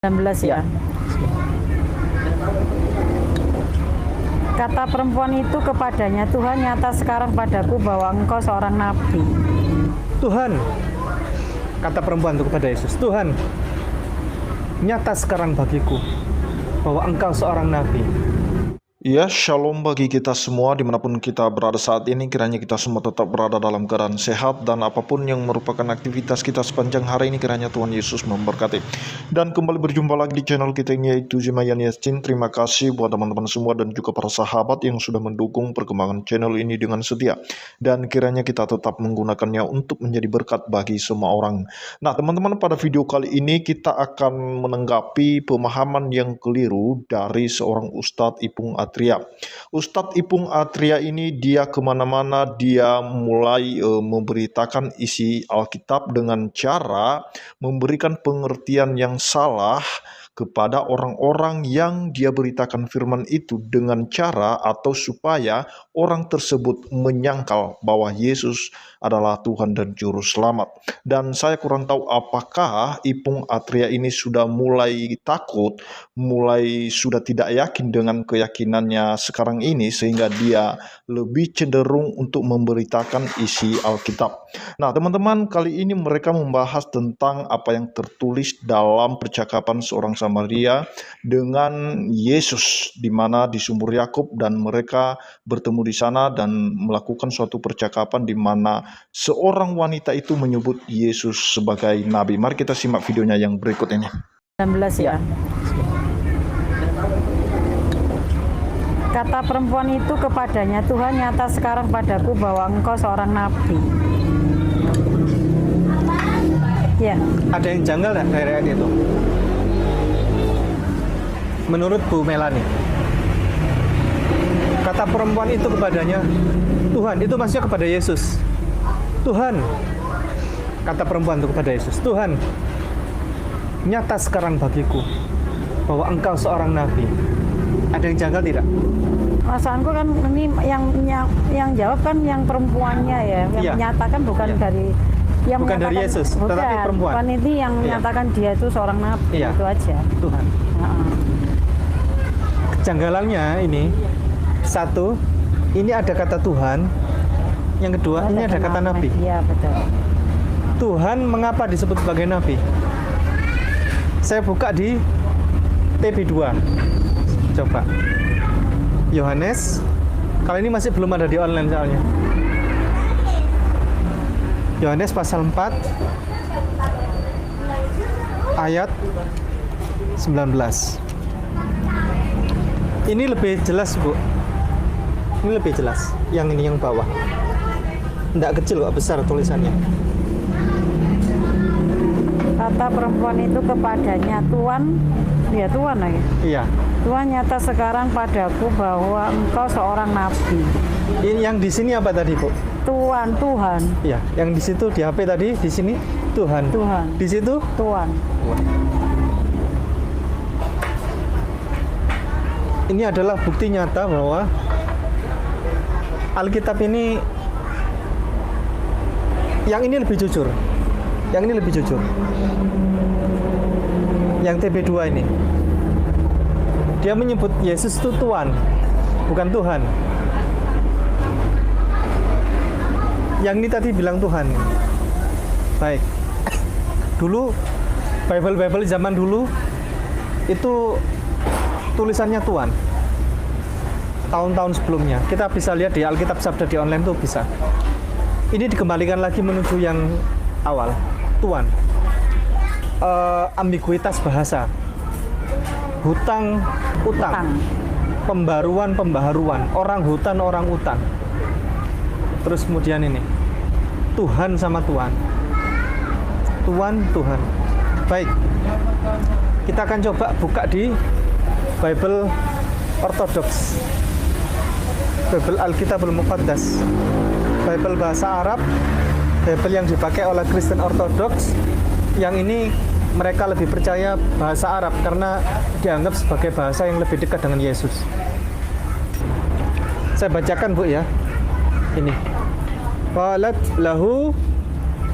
19 ya. Kata perempuan itu kepadanya, Tuhan, nyata sekarang padaku bahwa engkau seorang nabi. Tuhan, kata perempuan itu kepada Yesus, Tuhan, nyata sekarang bagiku bahwa engkau seorang nabi. Ya, shalom bagi kita semua dimanapun kita berada saat ini. Kiranya kita semua tetap berada dalam keadaan sehat, dan apapun yang merupakan aktivitas kita sepanjang hari ini, kiranya Tuhan Yesus memberkati. Dan kembali berjumpa lagi di channel kita ini, yaitu Zimayan Yasin. Terima kasih buat teman-teman semua dan juga para sahabat yang sudah mendukung perkembangan channel ini dengan setia. Dan kiranya kita tetap menggunakannya untuk menjadi berkat bagi semua orang. Nah teman-teman, pada video kali ini kita akan menanggapi pemahaman yang keliru dari seorang Ustadz Ipung Atria. Ustadz Ipung Atria ini dia kemana-mana dia mulai memberitakan isi Alkitab dengan cara memberikan pengertian yang salah kepada orang-orang yang dia beritakan firman itu, dengan cara atau supaya orang tersebut menyangkal bahwa Yesus adalah Tuhan dan Juru Selamat. Dan saya kurang tahu apakah Ipung Atria ini sudah mulai takut, mulai sudah tidak yakin dengan keyakinannya sekarang ini, sehingga dia lebih cenderung untuk memberitakan isi Alkitab. Nah teman-teman, kali ini mereka membahas tentang apa yang tertulis dalam percakapan seorang Samaria dengan Yesus, di mana di sumur Yakub, dan mereka bertemu di sana dan melakukan suatu percakapan di mana seorang wanita itu menyebut Yesus sebagai nabi. Mari kita simak videonya yang berikut ini. 19 ya. Kata perempuan itu kepadanya, Tuhan, nyata sekarang padaku bahwa engkau seorang nabi. Ya. Ada yang janggal nggak dari ayat itu? Menurut Bu Melani, kata perempuan itu kepadanya, Tuhan, itu maksudnya kepada Yesus. Tuhan, kata perempuan itu kepada Yesus, Tuhan, nyata sekarang bagiku bahwa engkau seorang nabi. Ada yang janggal tidak? Perasaanku kan ini yang jawab kan yang perempuannya ya, yang menyatakan bukan dari yang bukan dari Yesus, tetapi perempuan. Bukan ini yang menyatakan dia itu seorang nabi, itu aja. Tuhan. Kejanggalannya ini, satu, ini ada kata Tuhan. Yang kedua, ini ada kata nabi. Iya, betul. Tuhan mengapa disebut sebagai nabi? Saya buka di TB2. Coba. Yohanes. Kali ini masih belum ada di online soalnya. Yohanes pasal 4 ayat 19. Ini lebih jelas, Bu. Ini lebih jelas. Yang ini yang bawah. Tidak kecil kok, besar tulisannya. Kata perempuan itu kepadanya, Tuhan, ya Tuhan lagi. Iya. Tuhan, nyata sekarang padaku bahwa engkau seorang nabi. Ini yang di sini apa tadi, Bu? Tuhan. Iya, yang di situ di HP tadi, di sini Tuhan. Di situ Tuhan. Ini adalah bukti nyata bahwa Alkitab ini, yang ini lebih jujur. Yang ini lebih jujur. Yang TB2 ini, dia menyebut Yesus itu Tuhan, bukan Tuhan. Yang ini tadi bilang Tuhan. Baik. Dulu Bible zaman dulu itu tulisannya Tuhan. Tahun-tahun sebelumnya kita bisa lihat di Alkitab Sabda di online tuh bisa. Ini dikembalikan lagi menuju yang awal, Tuhan. Ambiguitas bahasa, hutang, utang, pembaruan, orang hutan, orang utang. Terus kemudian ini, Tuhan sama Tuhan. Tuhan. Baik, kita akan coba buka di Bible Ortodoks, Bible Alkitabul Muqaddas, Bible bahasa Arab, Bible yang dipakai oleh Kristen Ortodoks. Yang ini mereka lebih percaya bahasa Arab karena dianggap sebagai bahasa yang lebih dekat dengan Yesus. Saya bacakan, Bu, ya. Ini. Qalat lahu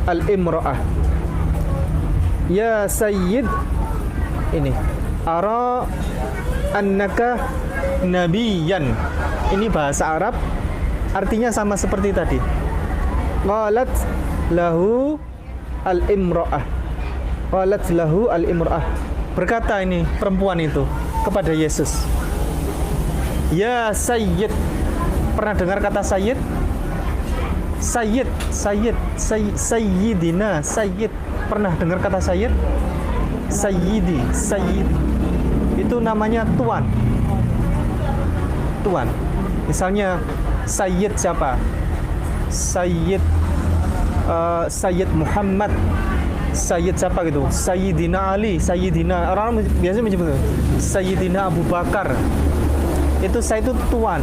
al-imra'ah, ya sayyid Ini ara annaka nabiyan. Ini bahasa Arab, artinya sama seperti tadi. Qalat lahu al-imra'ah. Qalat lahu al-imra'ah. Berkata ini perempuan itu kepada Yesus, ya Sayyid. Pernah dengar kata Sayyid? Sayyidina, Sayyid. Pernah dengar kata Sayyid? Sayyidi, Sayyid. Itu namanya tuan. Tuan. Misalnya Sayyid siapa? Sayyid Muhammad. Sayyid siapa gitu? Sayyidina Ali, Sayyidina. Orang biasanya menyebut Sayyidina Abu Bakar. Itu saya itu tuan.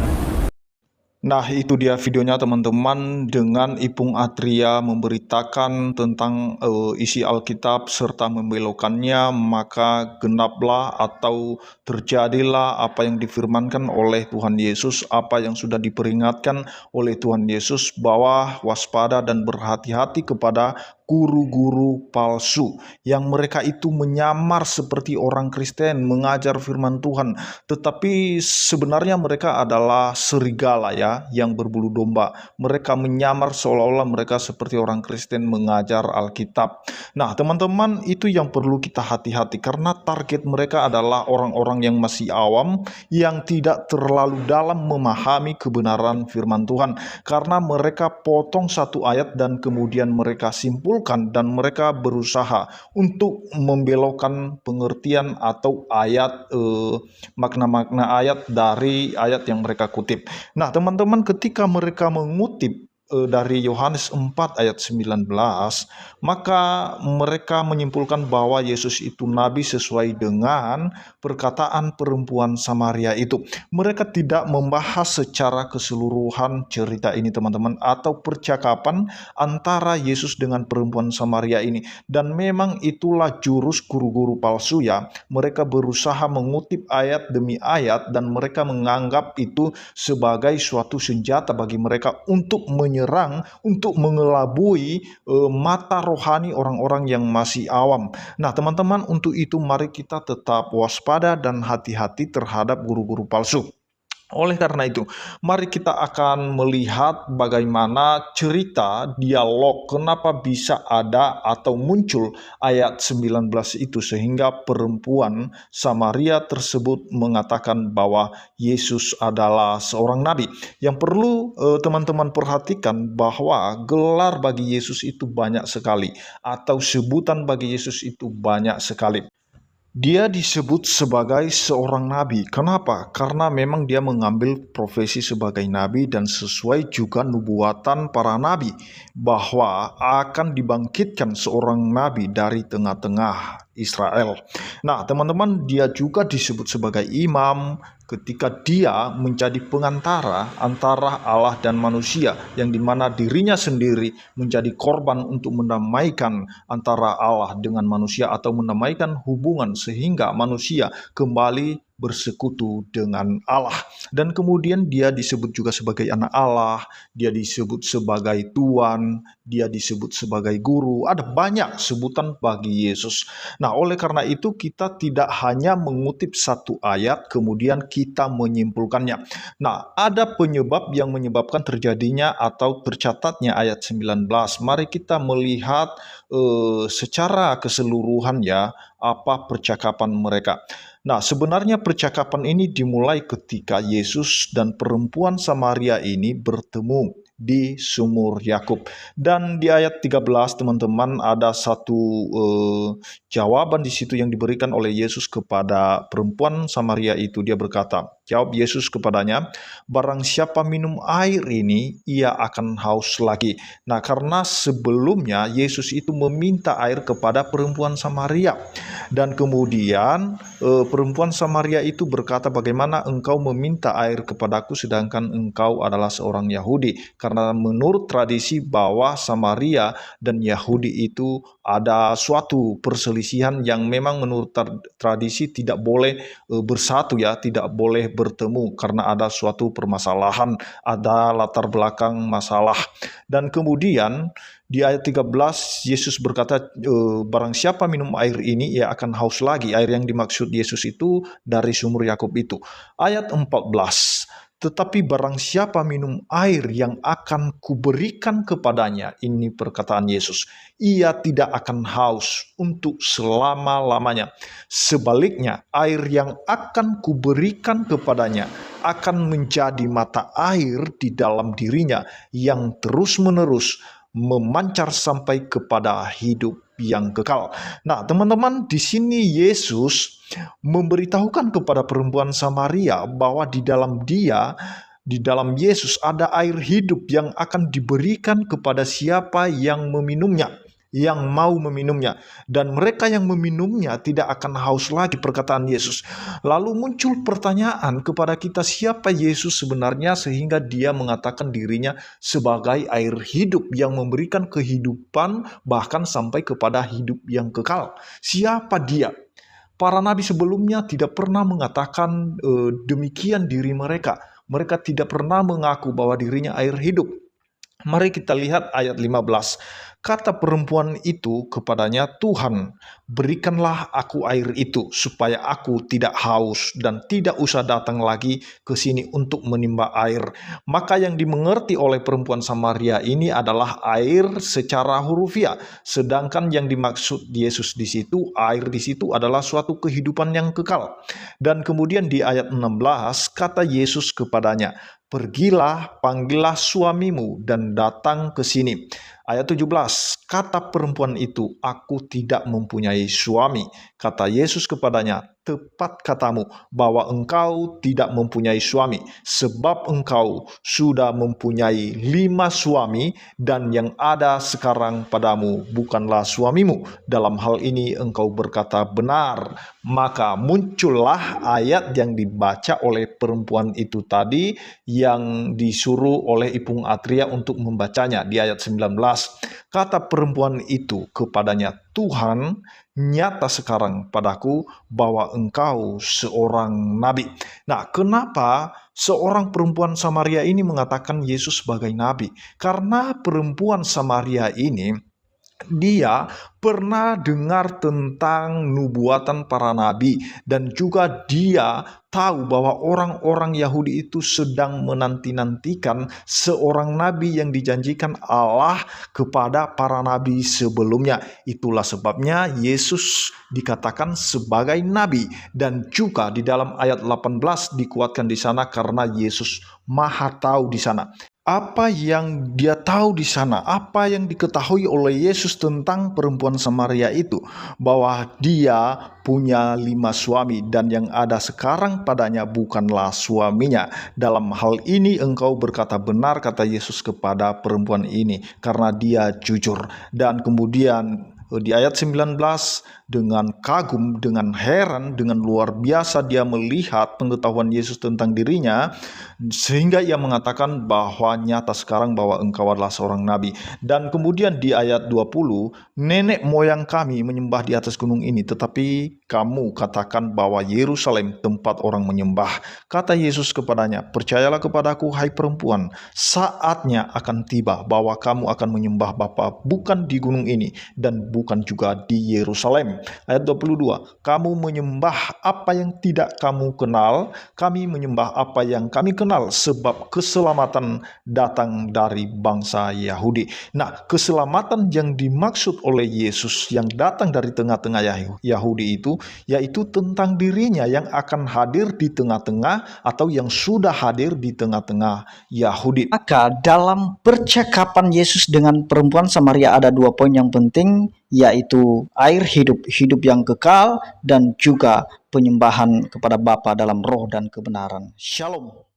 Nah, itu dia videonya teman-teman, dengan Ipung Atria memberitakan tentang isi Alkitab serta membelokkannya, maka genaplah atau terjadilah apa yang difirmankan oleh Tuhan Yesus, apa yang sudah diperingatkan oleh Tuhan Yesus, bahwa waspada dan berhati-hati kepada guru-guru palsu yang mereka itu menyamar seperti orang Kristen, mengajar firman Tuhan, tetapi sebenarnya mereka adalah serigala ya, yang berbulu domba. Mereka menyamar seolah-olah mereka seperti orang Kristen mengajar Alkitab. Nah teman-teman, itu yang perlu kita hati-hati, karena target mereka adalah orang-orang yang masih awam, yang tidak terlalu dalam memahami kebenaran firman Tuhan, karena mereka potong satu ayat dan kemudian mereka simpulkan, dan mereka berusaha untuk membelokkan pengertian atau ayat, makna-makna ayat dari ayat yang mereka kutip. Nah teman-teman, ketika mereka mengutip dari Yohanes 4 ayat 19, maka mereka menyimpulkan bahwa Yesus itu nabi sesuai dengan perkataan perempuan Samaria itu. Mereka tidak membahas secara keseluruhan cerita ini teman-teman, atau percakapan antara Yesus dengan perempuan Samaria ini. Dan memang itulah jurus guru-guru palsu ya. Mereka berusaha mengutip ayat demi ayat, dan mereka menganggap itu sebagai suatu senjata bagi mereka untuk menyerang, untuk mengelabui mata rohani orang-orang yang masih awam. Nah teman-teman, untuk itu mari kita tetap waspada dan hati-hati terhadap guru-guru palsu. Oleh karena itu, mari kita akan melihat bagaimana cerita dialog kenapa bisa ada atau muncul ayat 19 itu, sehingga perempuan Samaria tersebut mengatakan bahwa Yesus adalah seorang nabi. Yang perlu teman-teman perhatikan bahwa gelar bagi Yesus itu banyak sekali, atau sebutan bagi Yesus itu banyak sekali. Dia disebut sebagai seorang nabi. Kenapa? Karena memang dia mengambil profesi sebagai nabi, dan sesuai juga nubuatan para nabi bahwa akan dibangkitkan seorang nabi dari tengah-tengah Israel. Nah teman-teman, dia juga disebut sebagai imam ketika dia menjadi pengantara antara Allah dan manusia, yang dimana dirinya sendiri menjadi korban untuk mendamaikan antara Allah dengan manusia, atau mendamaikan hubungan sehingga manusia kembali bersekutu dengan Allah. Dan kemudian dia disebut juga sebagai anak Allah, dia disebut sebagai Tuhan, dia disebut sebagai guru. Ada banyak sebutan bagi Yesus. Nah oleh karena itu kita tidak hanya mengutip satu ayat kemudian kita menyimpulkannya. Nah ada penyebab yang menyebabkan terjadinya atau tercatatnya ayat 19. Mari kita melihat secara keseluruhan ya, apa percakapan mereka. Nah sebenarnya percakapan ini dimulai ketika Yesus dan perempuan Samaria ini bertemu di sumur Yakub. Dan di ayat 13 teman-teman ada satu jawaban di situ yang diberikan oleh Yesus kepada perempuan Samaria itu. Dia berkata, jawab Yesus kepadanya, barang siapa minum air ini, ia akan haus lagi. Nah karena sebelumnya Yesus itu meminta air kepada perempuan Samaria. Dan kemudian perempuan Samaria itu berkata, bagaimana engkau meminta air kepadaku sedangkan engkau adalah seorang Yahudi? Karena menurut tradisi bahwa Samaria dan Yahudi itu ada suatu perselisihan yang memang menurut tradisi tidak boleh bersatu ya, tidak boleh bertemu karena ada suatu permasalahan, ada latar belakang masalah. Dan kemudian di ayat 13 Yesus berkata, barang siapa minum air ini ia akan haus lagi. Air yang dimaksud Yesus itu dari sumur Yakub itu. Ayat 14, tetapi barang siapa minum air yang akan kuberikan kepadanya, ini perkataan Yesus, ia tidak akan haus untuk selama-lamanya. Sebaliknya, air yang akan kuberikan kepadanya akan menjadi mata air di dalam dirinya yang terus-menerus memancar sampai kepada hidup yang kekal. Nah, teman-teman, di sini Yesus memberitahukan kepada perempuan Samaria bahwa di dalam Yesus ada air hidup yang akan diberikan kepada siapa yang meminumnya, yang mau meminumnya, dan mereka yang meminumnya tidak akan haus lagi, perkataan Yesus. Lalu muncul pertanyaan kepada kita, siapa Yesus sebenarnya sehingga dia mengatakan dirinya sebagai air hidup yang memberikan kehidupan bahkan sampai kepada hidup yang kekal. Siapa dia? Para nabi sebelumnya tidak pernah mengatakan demikian diri mereka. Mereka tidak pernah mengaku bahwa dirinya air hidup. Mari kita lihat ayat 15. Kata perempuan itu kepadanya, Tuhan, berikanlah aku air itu, supaya aku tidak haus dan tidak usah datang lagi ke sini untuk menimba air. Maka yang dimengerti oleh perempuan Samaria ini adalah air secara hurufiah. Sedangkan yang dimaksud Yesus di situ, air di situ adalah suatu kehidupan yang kekal. Dan kemudian di ayat 16, kata Yesus kepadanya, pergilah, panggillah suamimu dan datang ke sini. Ayat 17, kata perempuan itu, aku tidak mempunyai suami. Kata Yesus kepadanya, tepat katamu bahwa engkau tidak mempunyai suami, sebab engkau sudah mempunyai 5 suami, dan yang ada sekarang padamu bukanlah suamimu. Dalam hal ini engkau berkata benar. Maka muncullah ayat yang dibaca oleh perempuan itu tadi, yang disuruh oleh Ipung Atria untuk membacanya di ayat 19. Kata perempuan itu kepadanya, Tuhan, nyata sekarang padaku bahwa engkau seorang nabi. Nah, kenapa seorang perempuan Samaria ini mengatakan Yesus sebagai nabi? Karena perempuan Samaria ini, dia pernah dengar tentang nubuatan para nabi, dan juga dia tahu bahwa orang-orang Yahudi itu sedang menanti-nantikan seorang nabi yang dijanjikan Allah kepada para nabi sebelumnya. Itulah sebabnya Yesus dikatakan sebagai nabi, dan juga di dalam ayat 18 dikuatkan di sana karena Yesus Maha tahu di sana. Apa yang dia tahu di sana, apa yang diketahui oleh Yesus tentang perempuan Samaria itu, bahwa dia punya 5 suami dan yang ada sekarang padanya bukanlah suaminya. Dalam hal ini engkau berkata benar, kata Yesus kepada perempuan ini, karena dia jujur. Dan kemudian di ayat 19, dengan kagum, dengan heran, dengan luar biasa dia melihat pengetahuan Yesus tentang dirinya, sehingga ia mengatakan bahwa nyata sekarang bahwa engkau adalah seorang nabi. Dan kemudian di ayat 20, nenek moyang kami menyembah di atas gunung ini, tetapi kamu katakan bahwa Yerusalem tempat orang menyembah. Kata Yesus kepadanya, percayalah kepadaku hai perempuan, saatnya akan tiba bahwa kamu akan menyembah Bapa bukan di gunung ini dan bukan juga di Yerusalem. Ayat 22, kamu menyembah apa yang tidak kamu kenal, kami menyembah apa yang kami kenal, sebab keselamatan datang dari bangsa Yahudi. Nah, keselamatan yang dimaksud oleh Yesus yang datang dari tengah-tengah Yahudi itu, yaitu tentang dirinya yang akan hadir di tengah-tengah, atau yang sudah hadir di tengah-tengah Yahudi. Maka dalam percakapan Yesus dengan perempuan Samaria ada 2 poin yang penting, yaitu air hidup, hidup yang kekal, dan juga penyembahan kepada Bapa dalam roh dan kebenaran. Shalom.